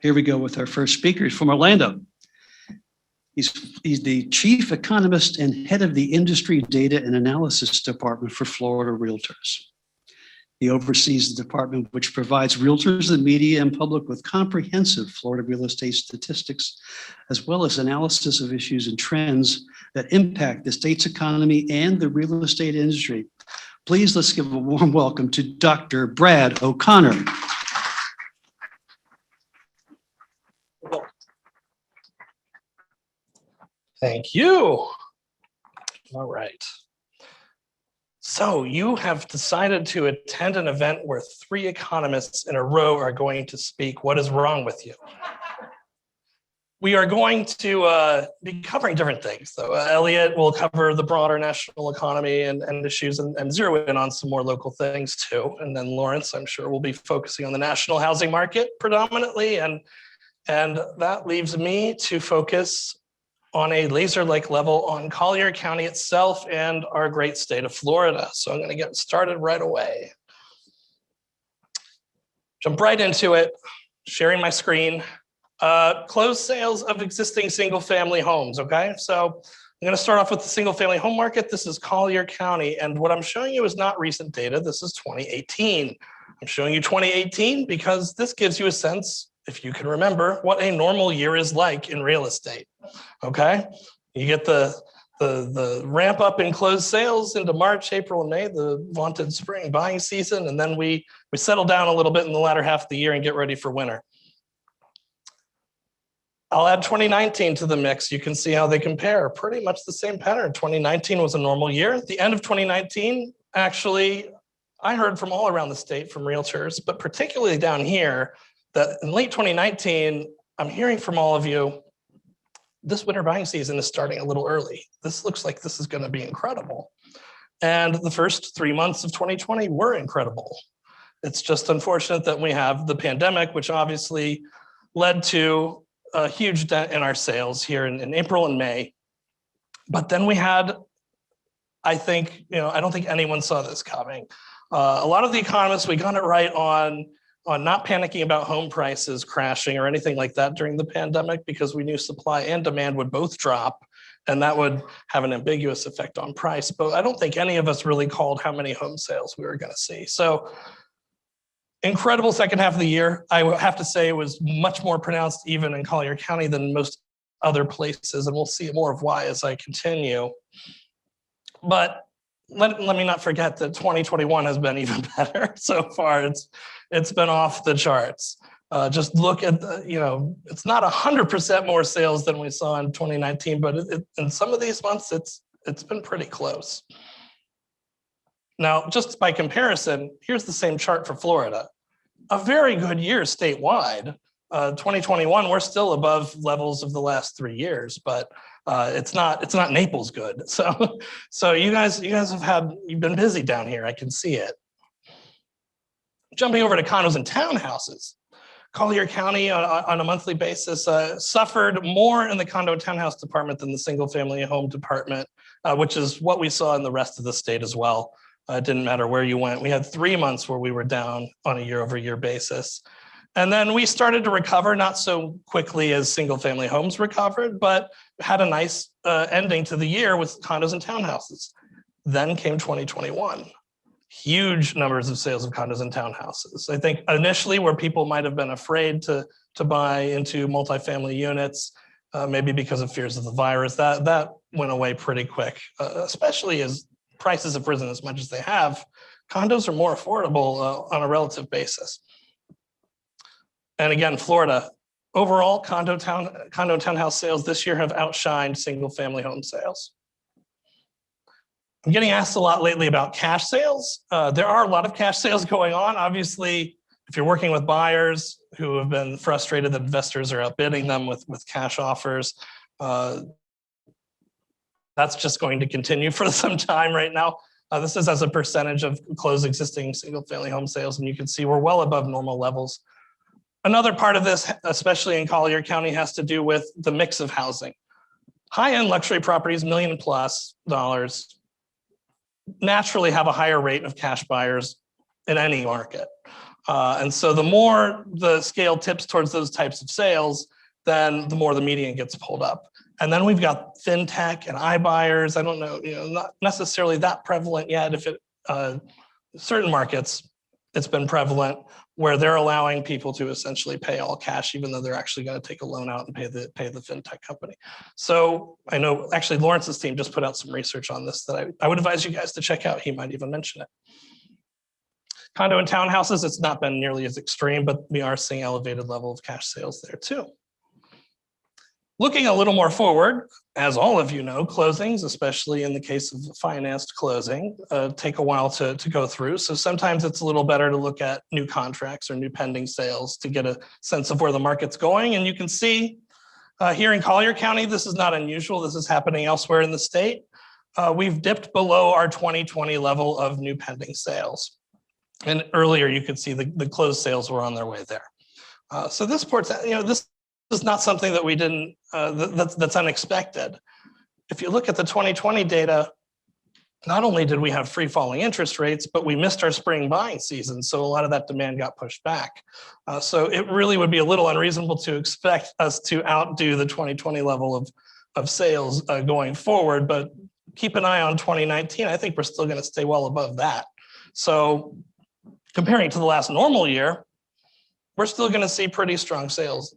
Here we go with our first speaker. He's from Orlando. He's the chief economist and head of the industry data and analysis department for Florida Realtors. He oversees the department which provides realtors, the media, and public with comprehensive Florida real estate statistics, as well as analysis of issues and trends that impact the state's economy and the real estate industry. Please, let's give a warm welcome to Dr. Brad O'Connor. Thank you. All right. So you have decided to attend an event where 3 economists in a row are going to speak. What is wrong with you? We are going to be covering different things. So Elliot will cover the broader national economy and issues and zero in on some more local things too. And then Lawrence, I'm sure, will be focusing on the national housing market predominantly. And that leaves me to focus on a laser-like level on Collier County itself and our great state of Florida. So I'm going to get started right away. Jump right into it, sharing my screen. Closed sales of existing single-family homes, okay? So I'm going to start off with the single-family home market. This is Collier County, and what I'm showing you is not recent data. This is 2018. I'm showing you 2018 because this gives you a sense, if you can remember, what a normal year is like in real estate, okay? You get the ramp up in closed sales into March, April, and May, the vaunted spring buying season, and then we settle down a little bit in the latter half of the year and get ready for winter. I'll add 2019 to the mix. You can see how they compare. Pretty much the same pattern. 2019 was a normal year. At the end of 2019, actually, I heard from all around the state from realtors, but particularly down here, that in late 2019, I'm hearing from all of you, this winter buying season is starting a little early. This looks like this is going to be incredible. And the first 3 months of 2020 were incredible. It's just unfortunate that we have the pandemic, which obviously led to a huge dent in our sales here in April and May. But then we had, I don't think anyone saw this coming. A lot of the economists, we got it right on not panicking about home prices crashing or anything like that during the pandemic, because we knew supply and demand would both drop and that would have an ambiguous effect on price. But I don't think any of us really called how many home sales we were going to see. So incredible second half of the year. I have to say it was much more pronounced even in Collier County than most other places. And we'll see more of why as I continue. But let me not forget that 2021 has been even better so far. It's been off the charts. Just look at it's not 100% more sales than we saw in 2019, but in some of these months, it's been pretty close. Now, just by comparison, here's the same chart for Florida. A very good year statewide. 2021, we're still above levels of the last 3 years, but it's not Naples good. So you guys you've been busy down here. I can see it. Jumping over to condos and townhouses. Collier County on a monthly basis suffered more in the condo and townhouse department than the single family home department, which is what we saw in the rest of the state as well. It didn't matter where you went. We had 3 months where we were down on a year-over-year basis. And then we started to recover, not so quickly as single-family homes recovered, but had a nice ending to the year with condos and townhouses. Then came 2021. Huge numbers of sales of condos and townhouses. I think initially where people might have been afraid to buy into multifamily units, maybe because of fears of the virus, that went away pretty quick, especially as prices have risen as much as they have. Condos are more affordable on a relative basis. And again, Florida, overall condo townhouse sales this year have outshined single family home sales. I'm getting asked a lot lately about cash sales. There are a lot of cash sales going on. Obviously, if you're working with buyers who have been frustrated that investors are outbidding them with cash offers, that's just going to continue for some time right now. This is as a percentage of closed existing single family home sales, and you can see we're well above normal levels. Another part of this, especially in Collier County, has to do with the mix of housing. High-end luxury properties, $1 million+ naturally have a higher rate of cash buyers in any market. And so the more the scale tips towards those types of sales, then the more the median gets pulled up. And then we've got fintech and iBuyers. I don't know, not necessarily that prevalent yet. If it certain markets, it's been prevalent where they're allowing people to essentially pay all cash, even though they're actually going to take a loan out and pay the fintech company. So I know actually Lawrence's team just put out some research on this that I would advise you guys to check out. He might even mention it. Condo and townhouses, it's not been nearly as extreme, but we are seeing elevated level of cash sales there too. Looking a little more forward, as all of you know, closings, especially in the case of financed closing, take a while to go through. So sometimes it's a little better to look at new contracts or new pending sales to get a sense of where the market's going. And you can see here in Collier County, this is not unusual. This is happening elsewhere in the state. We've dipped below our 2020 level of new pending sales. And earlier you could see the closed sales were on their way there. So this ports, this is not something that we didn't, that's unexpected. If you look at the 2020 data, not only did we have free falling interest rates, but we missed our spring buying season. So a lot of that demand got pushed back. So it really would be a little unreasonable to expect us to outdo the 2020 level of sales going forward, but keep an eye on 2019. I think we're still going to stay well above that. So comparing to the last normal year, we're still going to see pretty strong sales.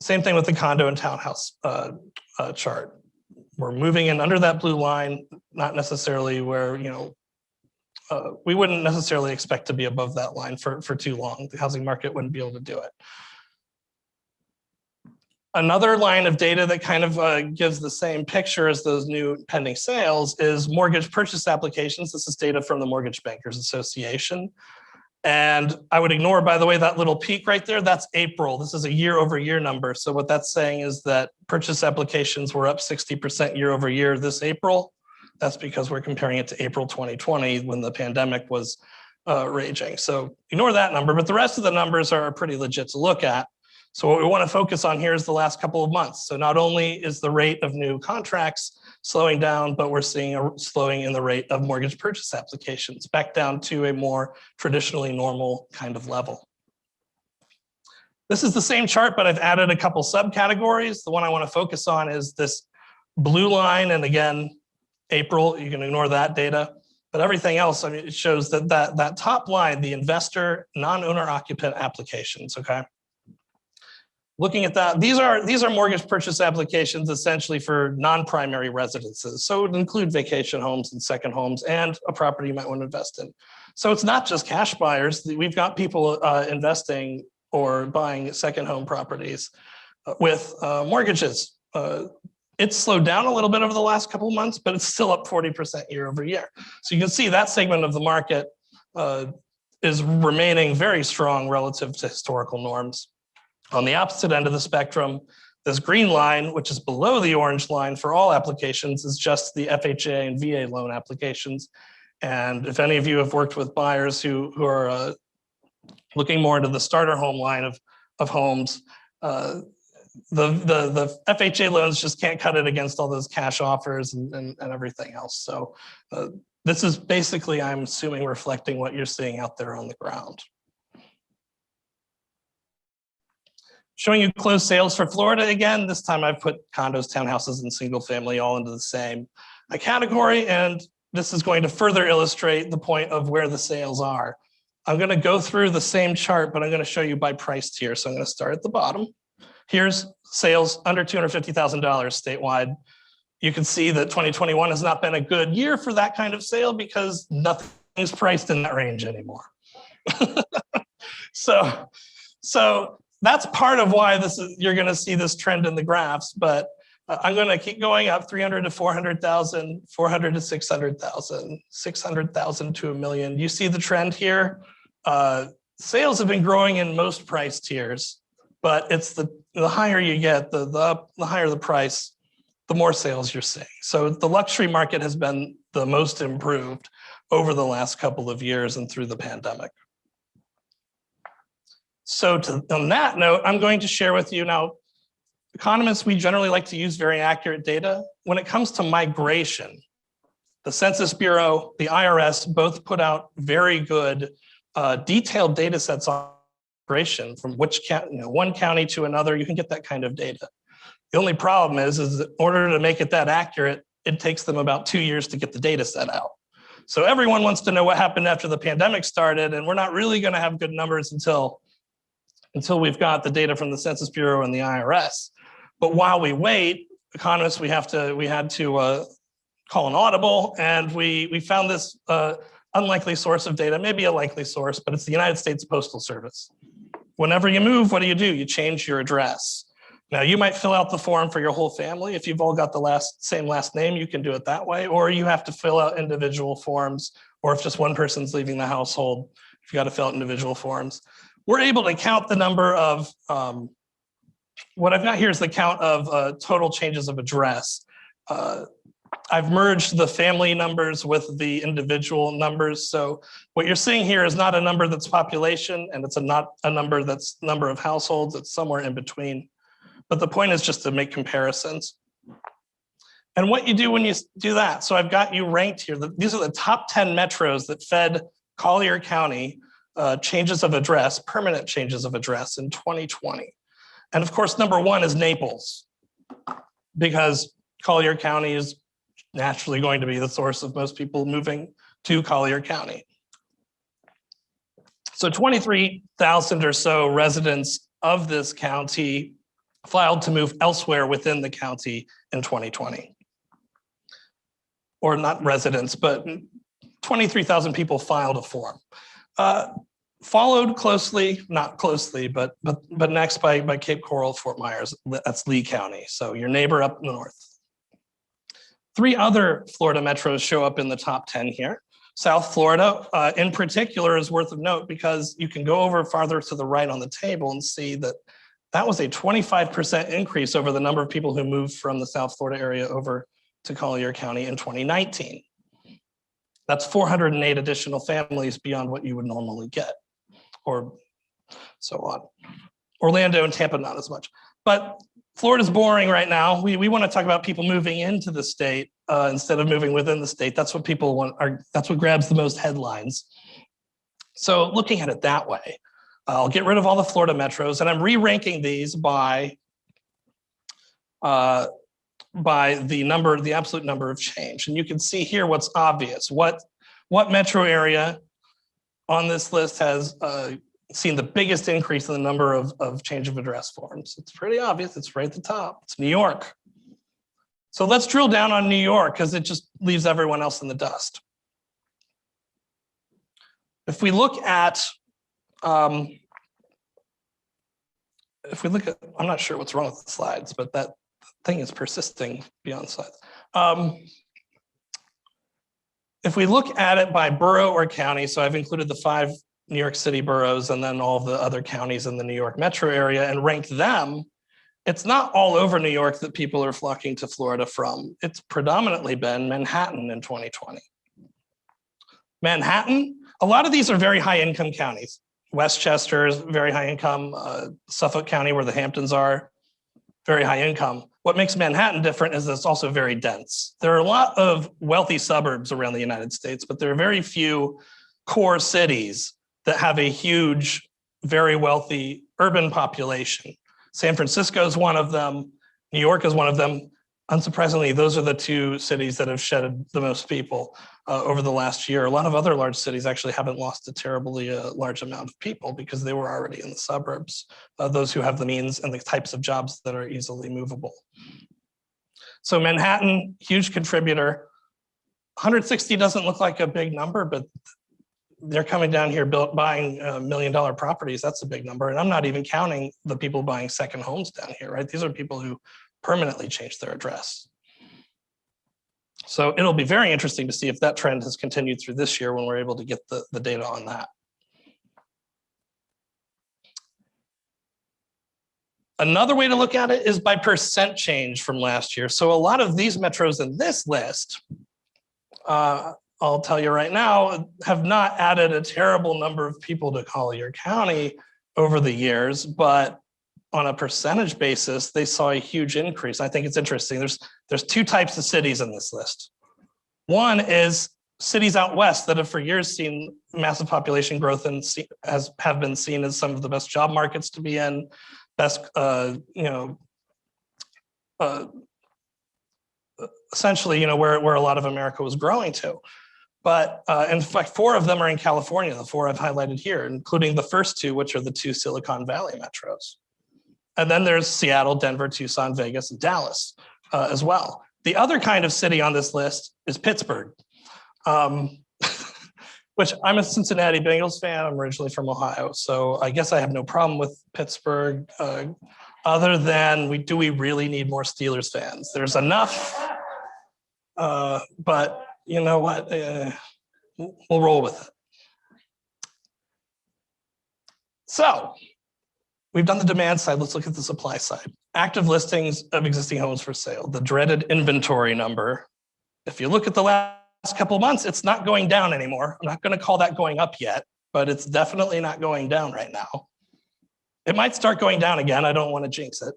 Same thing with the condo and townhouse chart. We're moving in under that blue line, not necessarily where, we wouldn't necessarily expect to be above that line for too long. The housing market wouldn't be able to do it. Another line of data that kind of gives the same picture as those new pending sales is mortgage purchase applications. This is data from the Mortgage Bankers Association. And I would ignore, by the way, that little peak right there. That's April. This is a year-over-year number. So what that's saying is that purchase applications were up 60% year-over-year this April. That's because we're comparing it to April 2020 when the pandemic was raging. So ignore that number, but the rest of the numbers are pretty legit to look at. So what we want to focus on here is the last couple of months. So not only is the rate of new contracts slowing down, but we're seeing a slowing in the rate of mortgage purchase applications back down to a more traditionally normal kind of level. This is the same chart, but I've added a couple subcategories. The one I want to focus on is this blue line. And again, April, you can ignore that data. But everything else, I mean, it shows that top line, the investor non-owner occupant applications, okay? Looking at that, these are mortgage purchase applications essentially for non-primary residences. So it would include vacation homes and second homes and a property you might want to invest in. So it's not just cash buyers. We've got people investing or buying second home properties with mortgages. It's slowed down a little bit over the last couple of months, but it's still up 40% year over year. So you can see that segment of the market is remaining very strong relative to historical norms. On the opposite end of the spectrum, this green line, which is below the orange line for all applications, is just the FHA and VA loan applications. And if any of you have worked with buyers who are looking more into the starter home line of homes, the FHA loans just can't cut it against all those cash offers and everything else. So this is basically, I'm assuming, reflecting what you're seeing out there on the ground. Showing you closed sales for Florida again. This time I've put condos, townhouses, and single family all into the same category. And this is going to further illustrate the point of where the sales are. I'm going to go through the same chart, but I'm going to show you by price tier. So I'm going to start at the bottom. Here's sales under $250,000 statewide. You can see that 2021 has not been a good year for that kind of sale because nothing's priced in that range anymore. So that's part of why you're going to see this trend in the graphs, but I'm going to keep going up 300 to 400,000, 400 to 600,000, 600,000 to $1 million. You see the trend here. Sales have been growing in most price tiers, but it's the higher you get, the higher the price, the more sales you're seeing. So the luxury market has been the most improved over the last couple of years and through the pandemic. So on that note, I'm going to share with you now, economists, we generally like to use very accurate data. When it comes to migration, The Census Bureau, the IRS, both put out very good detailed data sets on migration from which one county to another. You can get that kind of data. The only problem is that in order to make it that accurate, it takes them about 2 years to get the data set out. So everyone wants to know what happened after the pandemic started, and we're not really going to have good numbers until we've got the data from the Census Bureau and the IRS. But while we wait, economists, we had to call an audible, and we found this unlikely source of data, maybe a likely source, but it's the United States Postal Service. Whenever you move, what do? You change your address. Now, you might fill out the form for your whole family. If you've all got the same last name, you can do it that way, or you have to fill out individual forms, or if just one person's leaving the household, you've got to fill out individual forms. We're able to count the number of, what I've got here is the count of total changes of address. I've merged the family numbers with the individual numbers. So what you're seeing here is not a number that's population, and it's not a number that's number of households. It's somewhere in between. But the point is just to make comparisons. And what you do when you do that, so I've got you ranked here. These are the top 10 metros that fed Collier County changes of address, permanent changes of address in 2020. And of course, number one is Naples, because Collier County is naturally going to be the source of most people moving to Collier County. So 23,000 or so residents of this county filed to move elsewhere within the county in 2020. Or not residents, but 23,000 people filed a form. Followed closely, not closely, but next by Cape Coral, Fort Myers. That's Lee County, so your neighbor up north. 3 other Florida metros show up in the top 10 here. South Florida, in particular, is worth of note because you can go over farther to the right on the table and see that was a 25% increase over the number of people who moved from the South Florida area over to Collier County in 2019. That's 408 additional families beyond what you would normally get, or so on. Orlando and Tampa, not as much. But Florida's boring right now. We want to talk about people moving into the state instead of moving within the state. That's what people want, that's what grabs the most headlines. So looking at it that way, I'll get rid of all the Florida metros, and I'm re-ranking these by the absolute number of change. And you can see here what's obvious. What metro area on this list has seen the biggest increase in the number of change of address forms? It's pretty obvious. It's right at the top. It's New York. So let's drill down on New York because it just leaves everyone else in the dust. If we look at I'm not sure what's wrong with the slides, but that thing is persisting beyond slides. If we look at it by borough or county, so I've included the 5 New York City boroughs and then all of the other counties in the New York metro area and ranked them, it's not all over New York that people are flocking to Florida from. It's predominantly been Manhattan in 2020. Manhattan, a lot of these are very high income counties. Westchester is very high income. Suffolk County, where the Hamptons are, very high income. What makes Manhattan different is it's also very dense. There are a lot of wealthy suburbs around the United States, but there are very few core cities that have a huge, very wealthy urban population. San Francisco is one of them. New York is one of them. Unsurprisingly, those are the 2 cities that have shedded the most people over the last year. A lot of other large cities actually haven't lost a terribly large amount of people because they were already in the suburbs, those who have the means and the types of jobs that are easily movable. So Manhattan, huge contributor. 160 doesn't look like a big number, but they're coming down here buying $1 million properties. That's a big number. And I'm not even counting the people buying second homes down here, right? These are people who permanently changed their address. So it'll be very interesting to see if that trend has continued through this year when we're able to get the data on that. Another way to look at it is by percent change from last year. So a lot of these metros in this list, I'll tell you right now, have not added a terrible number of people to Collier County over the years, but on a percentage basis, they saw a huge increase. I think it's interesting. There's 2 types of cities in this list. One is cities out west that have for years seen massive population growth and have been seen as some of the best job markets to be in, best, essentially, where a lot of America was growing to. But in fact, 4 of them are in California, the 4 I've highlighted here, including the first 2, which are the 2 Silicon Valley metros. And then there's Seattle, Denver, Tucson, Vegas, and Dallas as well. The other kind of city on this list is Pittsburgh, which I'm a Cincinnati Bengals fan. I'm originally from Ohio, so I guess I have no problem with Pittsburgh, other than do we really need more Steelers fans? There's enough, but you know what? We'll roll with it. So we've done the demand side. Let's look at the supply side. Active listings of existing homes for sale, the dreaded inventory number. If you look at the last couple of months, it's not going down anymore. I'm not going to call that going up yet, but it's definitely not going down right now. It might start going down again. I don't want to jinx it.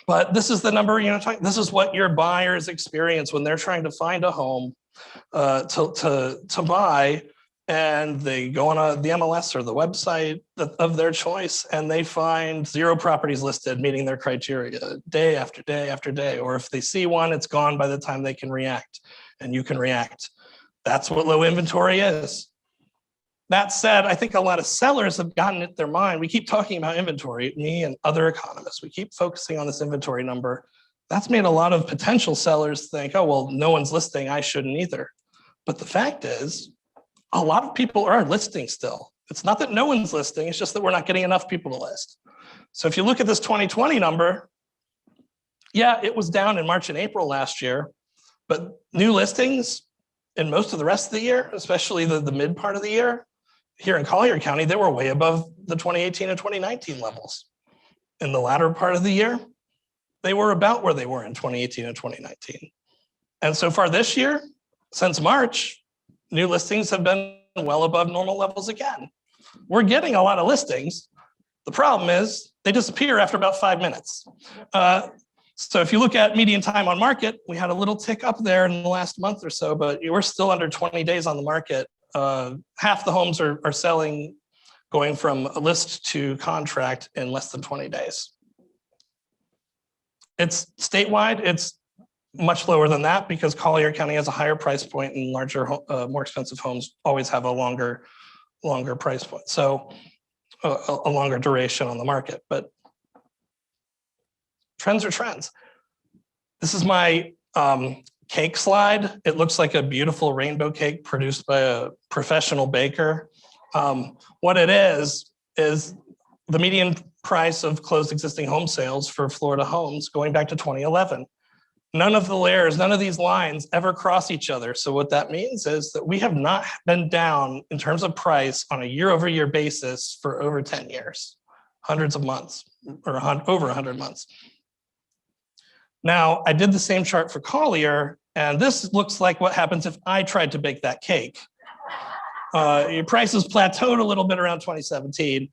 But this is the number, this is what your buyers experience when they're trying to find a home to buy, and they go on the MLS or the website of their choice, and they find 0 properties listed meeting their criteria day after day after day. Or if they see one, it's gone by the time they can react, and you can react. That's what low inventory is. That said, I think a lot of sellers have gotten it in their mind. We keep talking about inventory, me and other economists. We keep focusing on this inventory number. That's made a lot of potential sellers think, oh, well, no one's listing, I shouldn't either. But the fact is, a lot of people are listing still. It's not that no one's listing, it's just that we're not getting enough people to list. So if you look at this 2020 number, yeah, it was down in March and April last year, but new listings in most of the rest of the year, especially the mid part of the year, here in Collier County, they were way above the 2018 and 2019 levels. In the latter part of the year, they were about where they were in 2018 and 2019. And so far this year, since March, new listings have been well above normal levels again. We're getting a lot of listings. The problem is they disappear after about 5 minutes. So if you look at median time on market, we had a little tick up there in the last month or so, but we're still under 20 days on the market. Half the homes are selling, going from a list to contract in less than 20 days. It's statewide, it's much lower than that because Collier County has a higher price point, and larger, more expensive homes always have a longer price point. So a longer duration on the market, but trends are trends. This is my cake slide. It looks like a beautiful rainbow cake produced by a professional baker. What it is the median price of closed existing home sales for Florida homes going back to 2011. None of the layers, none of these lines ever cross each other. So what that means is that we have not been down in terms of price on a year-over-year basis for over 10 years, hundreds of months, or over 100 months. Now, I did the same chart for Collier, and this looks like what happens if I tried to bake that cake. Your prices plateaued a little bit around 2017,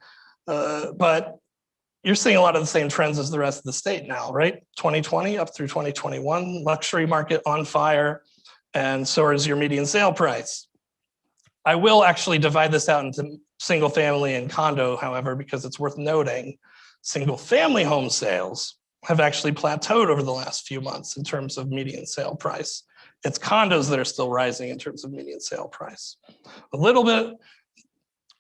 but you're seeing a lot of the same trends as the rest of the state now, right? 2020 up through 2021, luxury market on fire, and so is your median sale price. I will actually divide this out into single family and condo, however, because it's worth noting, single family home sales have actually plateaued over the last few months in terms of median sale price. It's condos that are still rising in terms of median sale price. A little bit,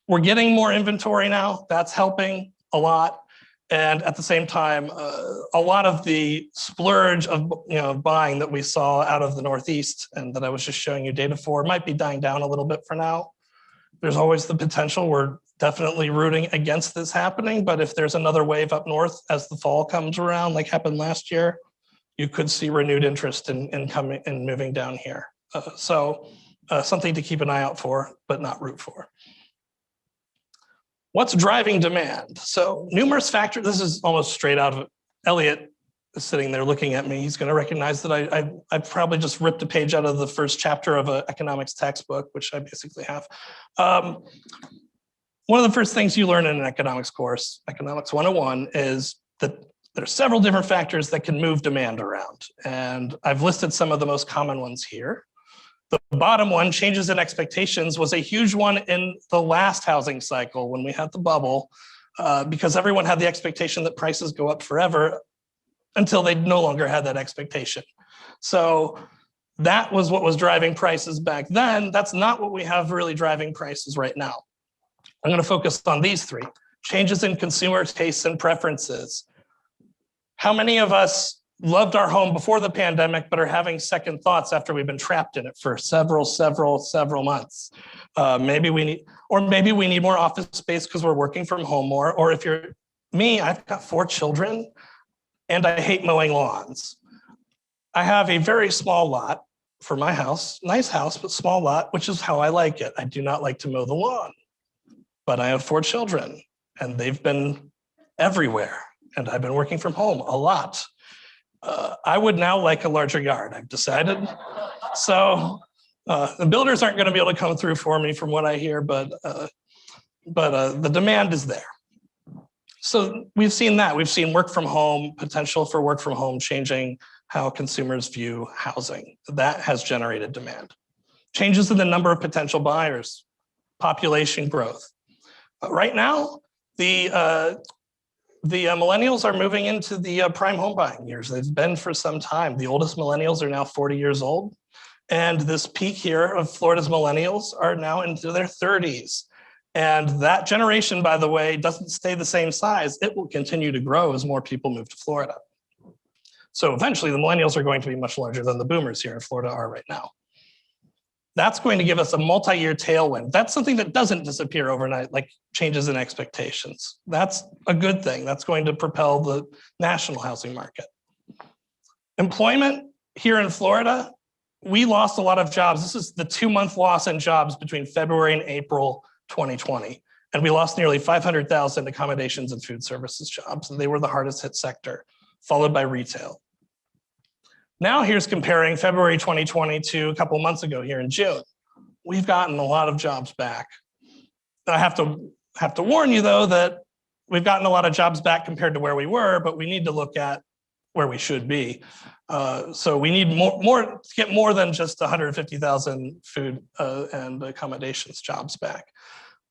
we're getting more inventory now. That's helping a lot. And at the same time, a lot of the splurge of buying that we saw out of the Northeast and that I was just showing you data for might be dying down a little bit for now. There's always the potential. We're definitely rooting against this happening, but if there's another wave up north as the fall comes around, like happened last year, you could see renewed interest in coming and moving down here. So something to keep an eye out for, but not root for. What's driving demand? So numerous factors. This is almost straight out of Elliot is sitting there looking at me. He's going to recognize that I probably just ripped a page out of the first chapter of an economics textbook, which I basically have. One of the first things you learn in an economics course, Economics 101, is that There are several different factors that can move demand around, and I've listed some of the most common ones here. The bottom one, changes in expectations, was a huge one in the last housing cycle when we had the bubble, because everyone had the expectation that prices go up forever until they no longer had that expectation. So that was what was driving prices back then. That's not what we have really driving prices right now. I'm going to focus on these three: changes in consumer tastes and preferences. How many of us loved our home before the pandemic, but are having second thoughts after we've been trapped in it for several months? Maybe we need more office space because we're working from home more. Or if you're me, I've got 4 children and I hate mowing lawns. I have a very small lot for my house, nice house, but small lot, which is how I like it. I do not like to mow the lawn, but I have 4 children and they've been everywhere. And I've been working from home a lot. I would now like a larger yard, I've decided. So the builders aren't going to be able to come through for me from what I hear, but the demand is there. So we've seen that. We've seen work from home, potential for work from home changing how consumers view housing. That has generated demand. Changes in the number of potential buyers, population growth. Right now, the millennials are moving into the prime home buying years. They've been for some time. The oldest millennials are now 40 years old. And this peak here of Florida's millennials are now into their 30s. And that generation, by the way, doesn't stay the same size. It will continue to grow as more people move to Florida. So eventually the millennials are going to be much larger than the boomers here in Florida are right now. That's going to give us a multi-year tailwind. That's something that doesn't disappear overnight, like changes in expectations. That's a good thing. That's going to propel the national housing market. Employment here in Florida, we lost a lot of jobs. This is the 2-month loss in jobs between February and April 2020. And we lost nearly 500,000 accommodations and food services jobs. And they were the hardest hit sector, followed by retail. Now here's comparing February 2020 to a couple months ago here in June. We've gotten a lot of jobs back. I have to warn you though that we've gotten a lot of jobs back compared to where we were, but we need to look at where we should be. So we need more to get more than just 150,000 food and accommodations jobs back.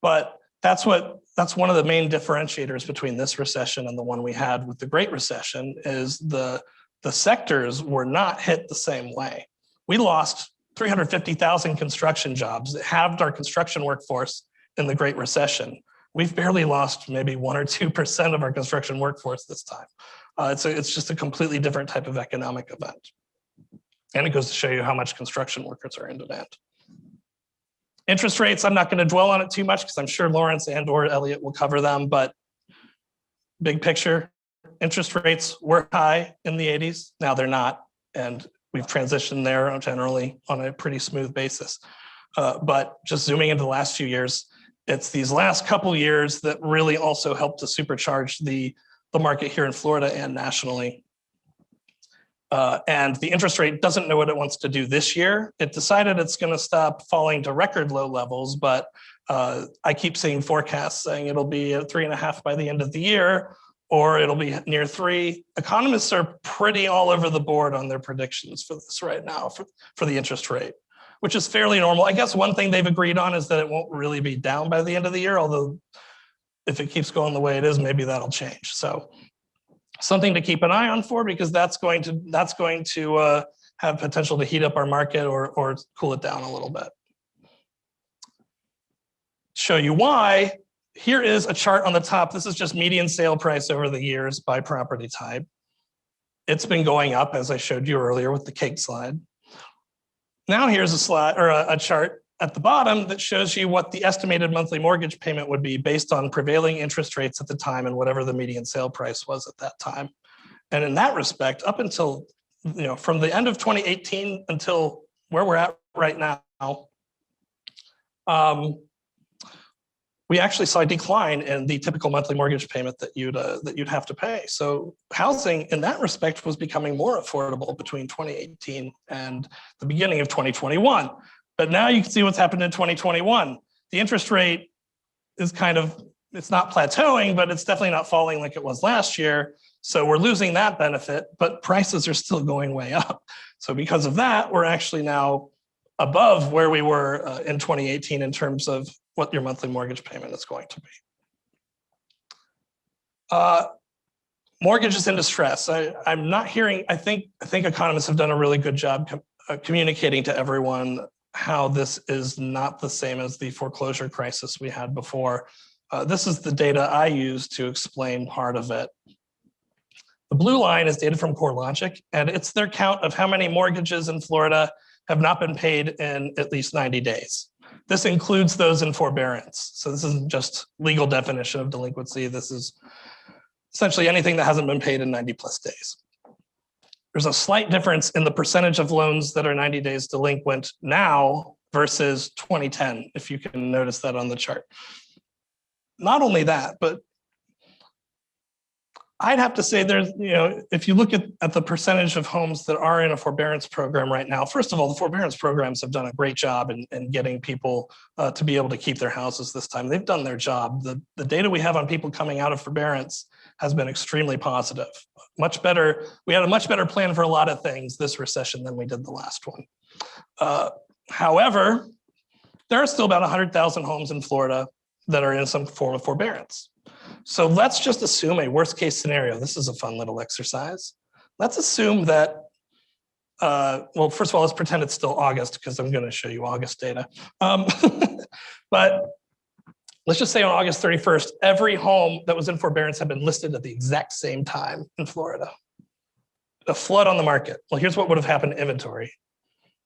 But that's one of the main differentiators between this recession and the one we had with the Great Recession is the sectors were not hit the same way. We lost 350,000 construction jobs. It halved our construction workforce in the Great Recession. We've barely lost maybe 1 or 2% of our construction workforce this time. It's just a completely different type of economic event. And it goes to show you how much construction workers are in demand. Interest rates, I'm not going to dwell on it too much because I'm sure Lawrence and or Elliot will cover them, but big picture, interest rates were high in the 80s. Now they're not, and we've transitioned there generally on a pretty smooth basis. But just zooming into the last few years, it's these last couple years that really also helped to supercharge the market here in Florida and nationally. And the interest rate doesn't know what it wants to do this year. It decided it's going to stop falling to record low levels, but I keep seeing forecasts saying it'll be at 3.5 by the end of the year, or it'll be near 3. Economists are pretty all over the board on their predictions for this right now for the interest rate, which is fairly normal. I guess one thing they've agreed on is that it won't really be down by the end of the year, although if it keeps going the way it is, maybe that'll change. So something to keep an eye on for, because that's going to have potential to heat up our market or cool it down a little bit. Show you why. Here is a chart on the top. This is just median sale price over the years by property type. It's been going up, as I showed you earlier with the cake slide. Now here's a slide or a chart at the bottom that shows you what the estimated monthly mortgage payment would be based on prevailing interest rates at the time and whatever the median sale price was at that time. And in that respect, up until, from the end of 2018 until where we're at right now, we actually saw a decline in the typical monthly mortgage payment that you'd have to pay. So housing in that respect was becoming more affordable between 2018 and the beginning of 2021. But now you can see what's happened in 2021. The interest rate is it's not plateauing, but it's definitely not falling like it was last year. So we're losing that benefit, but prices are still going way up. So because of that, we're actually now above where we were in 2018 in terms of what your monthly mortgage payment is going to be. Mortgages in distress. I'm not hearing, I think economists have done a really good job communicating to everyone how this is not the same as the foreclosure crisis we had before. This is the data I use to explain part of it. The blue line is data from CoreLogic, and it's their count of how many mortgages in Florida have not been paid in at least 90 days. This includes those in forbearance. So this isn't just legal definition of delinquency. This is essentially anything that hasn't been paid in 90 plus days. There's a slight difference in the percentage of loans that are 90 days delinquent now versus 2010, if you can notice that on the chart. Not only that, but I'd have to say there's, if you look at the percentage of homes that are in a forbearance program right now, first of all, the forbearance programs have done a great job in getting people to be able to keep their houses this time. They've done their job. The data we have on people coming out of forbearance has been extremely positive. Much better. We had a much better plan for a lot of things this recession than we did the last one. However, there are still about 100,000 homes in Florida that are in some form of forbearance. So let's just assume a worst case scenario. This is a fun little exercise. Let's assume that, well, first of all, let's pretend it's still August because I'm going to show you August data. But let's just say on August 31st, every home that was in forbearance had been listed at the exact same time in Florida. A flood on the market. Well, here's what would have happened to inventory.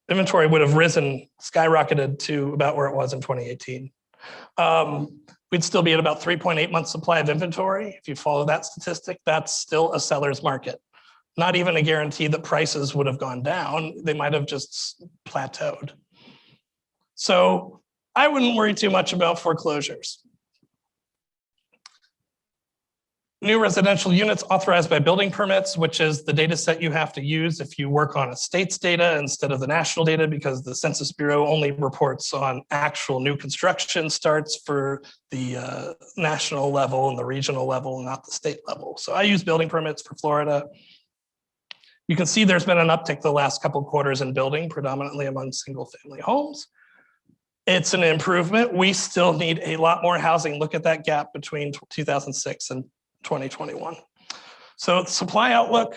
Inventory would have risen, skyrocketed to about where it was in 2018. We'd still be at about 3.8 months supply of inventory. If you follow that statistic, that's still a seller's market. Not even a guarantee that prices would have gone down. They might have just plateaued. So I wouldn't worry too much about foreclosures. New residential units authorized by building permits, which is the data set you have to use if you work on a state's data instead of the national data, because the Census Bureau only reports on actual new construction starts for the national level and the regional level, not the state level. So I use building permits for Florida. You can see there's been an uptick the last couple of quarters in building, predominantly among single family homes. It's an improvement. We still need a lot more housing. Look at that gap between 2006 and 2021. So the supply outlook,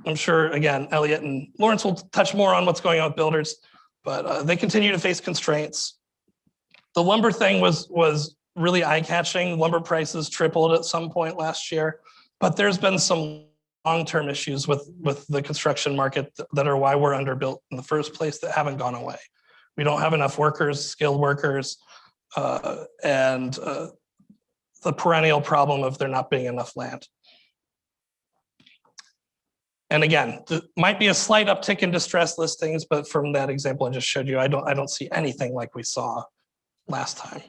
I'm sure, again, Elliot and Lawrence will touch more on what's going on with builders, but they continue to face constraints. The lumber thing was really eye-catching. Lumber prices tripled at some point last year, but there's been some long-term issues with the construction market that are why we're underbuilt in the first place that haven't gone away. We don't have enough workers, skilled workers, and the perennial problem of there not being enough land. And again, there might be a slight uptick in distress listings, but from that example I just showed you, I don't see anything like we saw last time.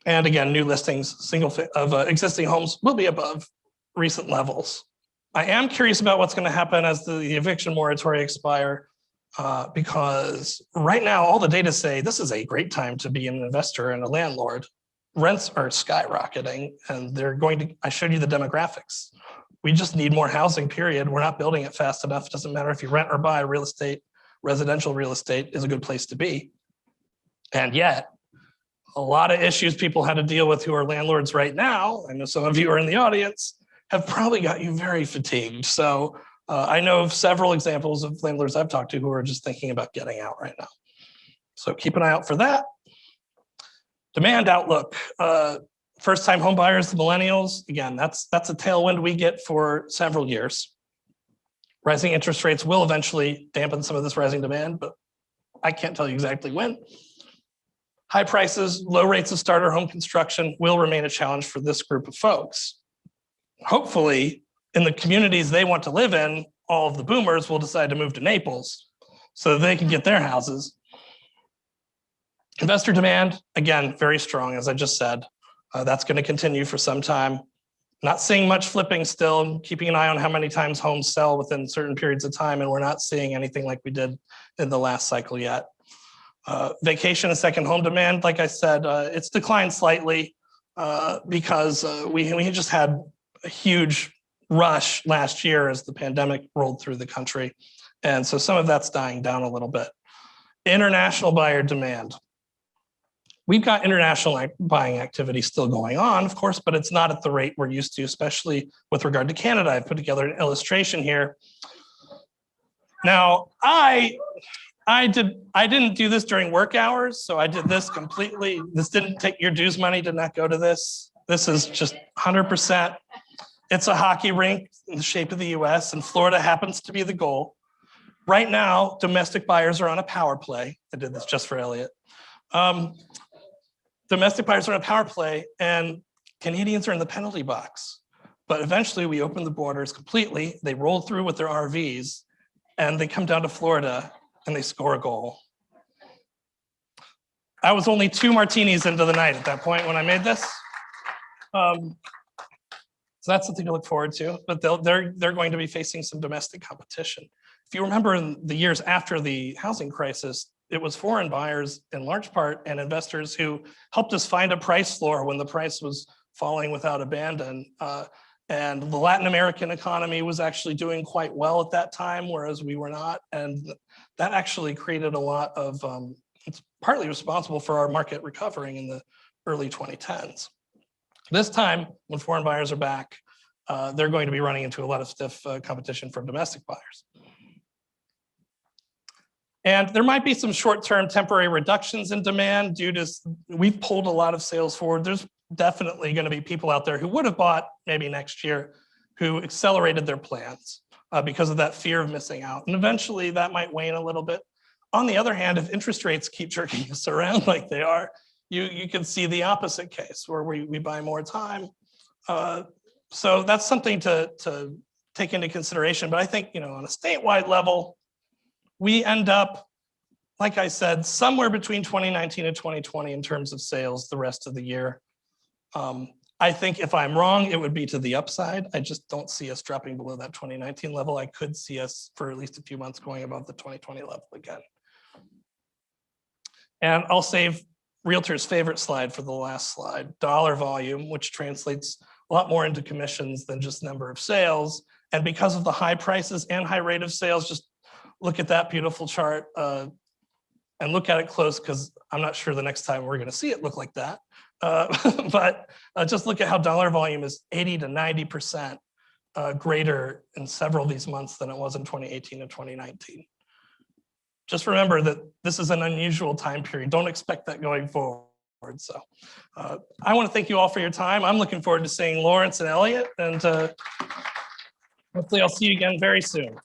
And again, new listings, existing homes will be above recent levels. I am curious about what's going to happen as the eviction moratorium expire, because right now all the data say this is a great time to be an investor and a landlord. Rents are skyrocketing and they're going to, I showed you the demographics. We just need more housing, period. We're not building it fast enough. It doesn't matter if you rent or buy real estate, residential real estate is a good place to be. And yet, a lot of issues people had to deal with who are landlords right now, I know some of you are in the audience, have probably got you very fatigued. So I know of several examples of landlords I've talked to who are just thinking about getting out right now. So keep an eye out for that. Demand outlook, first-time home buyers, the millennials, again, that's a tailwind we get for several years. Rising interest rates will eventually dampen some of this rising demand, but I can't tell you exactly when. High prices, low rates of starter home construction will remain a challenge for this group of folks. Hopefully, in the communities they want to live in, all of the boomers will decide to move to Naples so that they can get their houses. Investor demand, again, very strong, as I just said. That's going to continue for some time. Not seeing much flipping still, keeping an eye on how many times homes sell within certain periods of time, and we're not seeing anything like we did in the last cycle yet. Vacation and second home demand, like I said, it's declined slightly because we just had a huge rush last year as the pandemic rolled through the country. And so some of that's dying down a little bit. International buyer demand. We've got international buying activity still going on, of course, but it's not at the rate we're used to, especially with regard to Canada. I've put together an illustration here. Now, I didn't do this during work hours, so I did this completely. This didn't take your dues money, did not go to this. This is just 100%. It's a hockey rink in the shape of the US, and Florida happens to be the goal. Right now, domestic buyers are on a power play. I did this just for Elliot. Domestic buyers are on a power play, and Canadians are in the penalty box. But eventually, we open the borders completely. They roll through with their RVs, and they come down to Florida, and they score a goal. I was only 2 martinis into the night at that point when I made this. So that's something to look forward to, but they're going to be facing some domestic competition. If you remember in the years after the housing crisis, it was foreign buyers in large part and investors who helped us find a price floor when the price was falling without abandon. And the Latin American economy was actually doing quite well at that time, whereas we were not. And that actually created a lot of, it's partly responsible for our market recovering in the early 2010s. This time, when foreign buyers are back, they're going to be running into a lot of stiff competition from domestic buyers. And there might be some short-term temporary reductions in demand due to, we've pulled a lot of sales forward. There's definitely going to be people out there who would have bought maybe next year who accelerated their plans because of that fear of missing out. And eventually that might wane a little bit. On the other hand, if interest rates keep jerking us around like they are, you can see the opposite case where we buy more time. So that's something to take into consideration. But I think, on a statewide level, we end up, like I said, somewhere between 2019 and 2020 in terms of sales the rest of the year. I think if I'm wrong, it would be to the upside. I just don't see us dropping below that 2019 level. I could see us for at least a few months going above the 2020 level again. And I'll save Realtor's favorite slide for the last slide, dollar volume, which translates a lot more into commissions than just number of sales. And because of the high prices and high rate of sales, just look at that beautiful chart and look at it close, because I'm not sure the next time we're going to see it look like that. But just look at how dollar volume is 80 to 90% greater in several of these months than it was in 2018 and 2019. Just remember that this is an unusual time period. Don't expect that going forward. So I want to thank you all for your time. I'm looking forward to seeing Lawrence and Elliot, and hopefully I'll see you again very soon.